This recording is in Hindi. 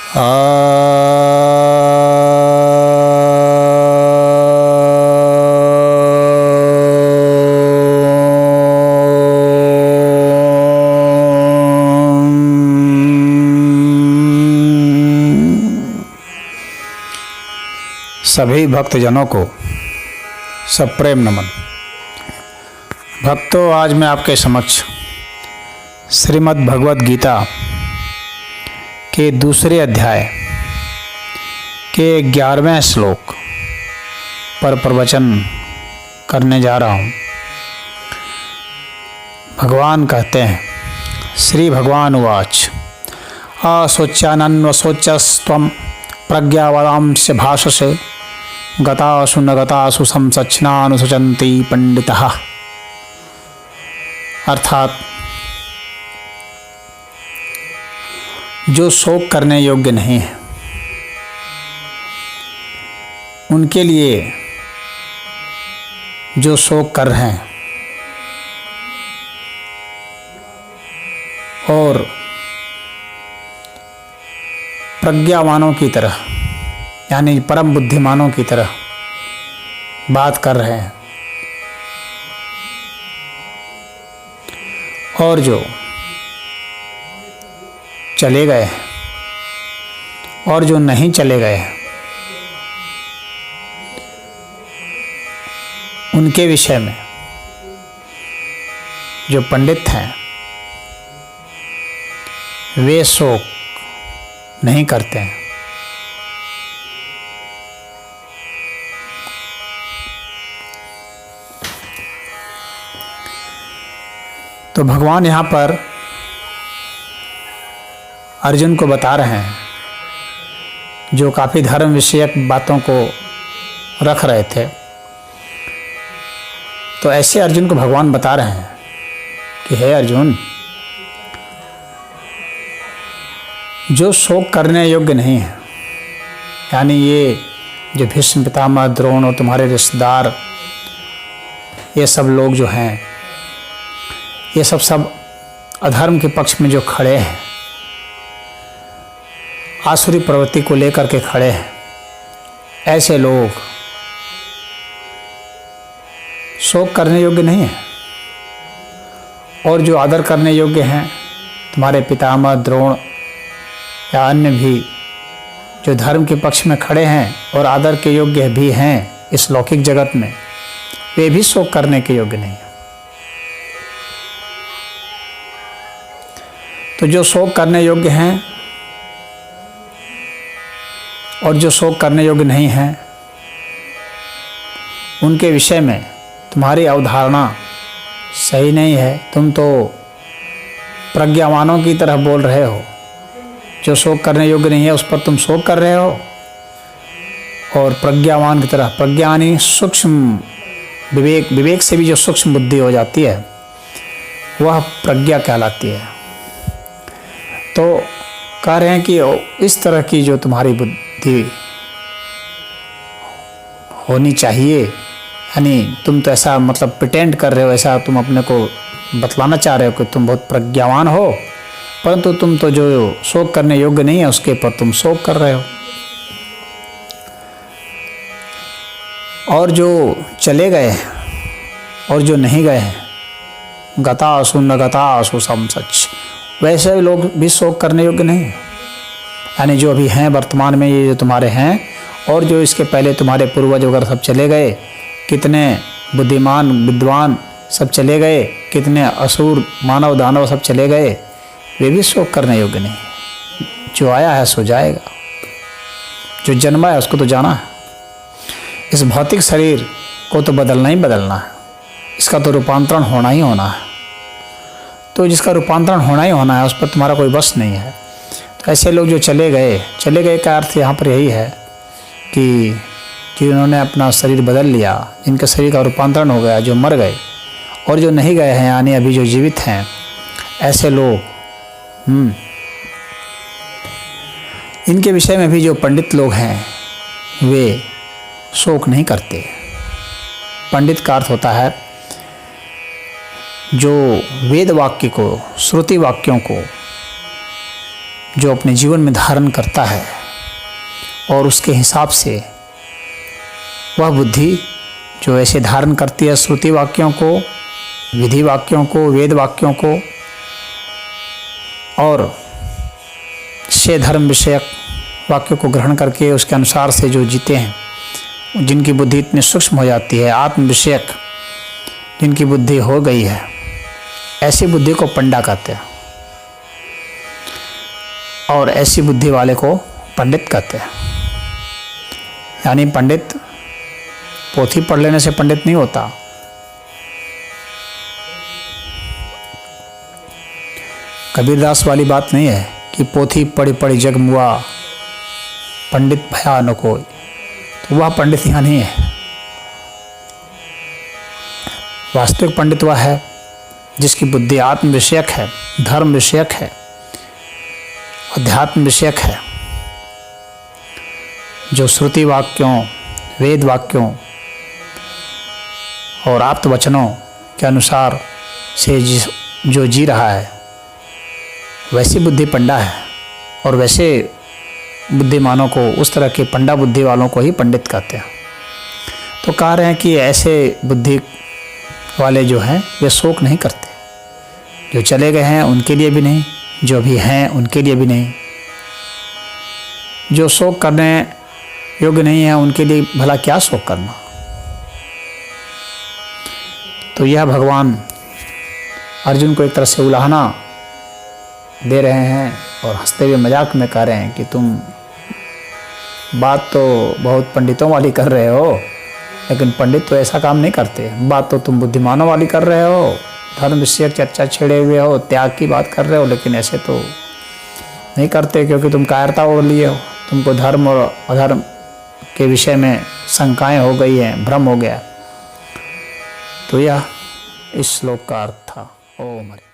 सभी भक्तजनों को सप्रेम नमन। भक्तों, आज मैं आपके समक्ष श्रीमद् भगवद गीता के दूसरे अध्याय के 11वें श्लोक पर प्रवचन करने जा रहा हूँ। भगवान कहते हैं, श्री भगवान उवाच असोच्यानन्वसोचस्त्वं प्रज्ञावादांस्य भाषसे गतासु न गतासु संसचनानुसचन्ति पंडितः। अर्थात जो शोक करने योग्य नहीं है उनके लिए जो शोक कर रहे हैं और प्रज्ञावानों की तरह यानी परम बुद्धिमानों की तरह बात कर रहे हैं, और जो चले गए और जो नहीं चले गए उनके विषय में जो पंडित हैं वे शोक नहीं करते हैं। तो भगवान यहाँ पर अर्जुन को बता रहे हैं जो काफ़ी धर्म विषयक बातों को रख रहे थे। तो ऐसे अर्जुन को भगवान बता रहे हैं कि हे अर्जुन, जो शोक करने योग्य नहीं है, यानी ये जो भीष्म पितामह द्रोण और तुम्हारे रिश्तेदार ये सब लोग जो हैं, ये सब अधर्म के पक्ष में जो खड़े हैं, आसुरी प्रवृत्ति को लेकर के खड़े हैं, ऐसे लोग शोक करने योग्य नहीं है। और जो आदर करने योग्य हैं, तुम्हारे पितामह द्रोण या अन्य भी जो धर्म के पक्ष में खड़े हैं और आदर के योग्य भी हैं इस लौकिक जगत में, वे भी शोक करने के योग्य नहीं है। तो जो शोक करने योग्य हैं और जो शोक करने योग्य नहीं हैं उनके विषय में तुम्हारी अवधारणा सही नहीं है। तुम तो प्रज्ञावानों की तरह बोल रहे हो। जो शोक करने योग्य नहीं है उस पर तुम शोक कर रहे हो, और प्रज्ञावान की तरह, प्रज्ञानी सूक्ष्म विवेक से भी जो सूक्ष्म बुद्धि हो जाती है वह प्रज्ञा कहलाती है। तो कह रहे हैं कि इस तरह की जो तुम्हारी बुद्धि होनी चाहिए, यानी तुम तो ऐसा मतलब प्रिटेंड कर रहे हो, ऐसा तुम अपने को बतलाना चाह रहे हो कि तुम बहुत प्रज्ञावान हो, परंतु तुम तो जो शोक करने योग्य नहीं है उसके पर तुम शोक कर रहे हो। और जो चले गए और जो नहीं गए हैं, गतासु न गतासु समसच, वैसे भी लोग भी शोक करने योग्य नहीं है। यानी जो अभी हैं वर्तमान में, ये जो तुम्हारे हैं और जो इसके पहले तुम्हारे पूर्वज वगैरह सब चले गए, कितने बुद्धिमान विद्वान सब चले गए, कितने असुर मानव दानव सब चले गए, वे भी शोक करने योग्य नहीं। जो आया है सो जाएगा, जो जन्मा है उसको तो जाना है। इस भौतिक शरीर को तो बदलना ही बदलना है, इसका तो रूपांतरण होना ही होना है। तो जिसका रूपांतरण होना ही होना है उस पर तुम्हारा कोई बस नहीं है। तो ऐसे लोग जो चले गए का अर्थ यहाँ पर यही है कि जिन्होंने अपना शरीर बदल लिया, जिनके शरीर का रूपांतरण हो गया, जो मर गए, और जो नहीं गए हैं यानी अभी जो जीवित हैं, ऐसे लोग इनके विषय में भी जो पंडित लोग हैं वे शोक नहीं करते। पंडित का अर्थ होता है जो वेद वाक्य को, श्रुति वाक्यों को जो अपने जीवन में धारण करता है और उसके हिसाब से वह बुद्धि जो ऐसे धारण करती है श्रुति वाक्यों को, विधि वाक्यों को, वेद वाक्यों को और से धर्म विषयक वाक्यों को ग्रहण करके उसके अनुसार से जो जीते हैं, जिनकी बुद्धि इतनी सूक्ष्म हो जाती है, आत्म विषयक जिनकी बुद्धि हो गई है, ऐसी बुद्धि को पंडा कहते हैं और ऐसी बुद्धि वाले को पंडित कहते हैं। यानी पंडित पोथी पढ़ लेने से पंडित नहीं होता। कबीरदास वाली बात नहीं है कि पोथी पढ़ी पढ़ी जग मुआ, पंडित भया न कोई। तो वह पंडित यहाँ नहीं है। वास्तविक पंडित वह है जिसकी बुद्धि आत्म विषयक है, धर्म विषयक है, अध्यात्म विषयक है, जो श्रुति वाक्यों, वेद वाक्यों और आप्त वचनों के अनुसार से जो जी रहा है, वैसी बुद्धि पंडा है। और वैसे बुद्धिमानों को, उस तरह के पंडा बुद्धि वालों को ही पंडित कहते हैं। तो कह रहे हैं कि ऐसे बुद्धि वाले जो हैं वे शोक नहीं करते। जो चले गए हैं उनके लिए भी नहीं, जो अभी हैं उनके लिए भी नहीं, जो शोक करने योग्य नहीं है उनके लिए भला क्या शोक करना। तो यह भगवान अर्जुन को एक तरह से उलाहना दे रहे हैं और हंसते हुए मजाक में कह रहे हैं कि तुम बात तो बहुत पंडितों वाली कर रहे हो, लेकिन पंडित तो ऐसा काम नहीं करते। बात तो तुम बुद्धिमानों वाली कर रहे हो, धर्म विषयक चर्चा छेड़े हुए हो, त्याग की बात कर रहे हो, लेकिन ऐसे तो नहीं करते क्योंकि तुम कायरता ओढ़ लिए हो। तुमको धर्म और अधर्म के विषय में शंकाएं हो गई हैं, भ्रम हो गया। तो यह इस श्लोक का अर्थ था। ओम हरि।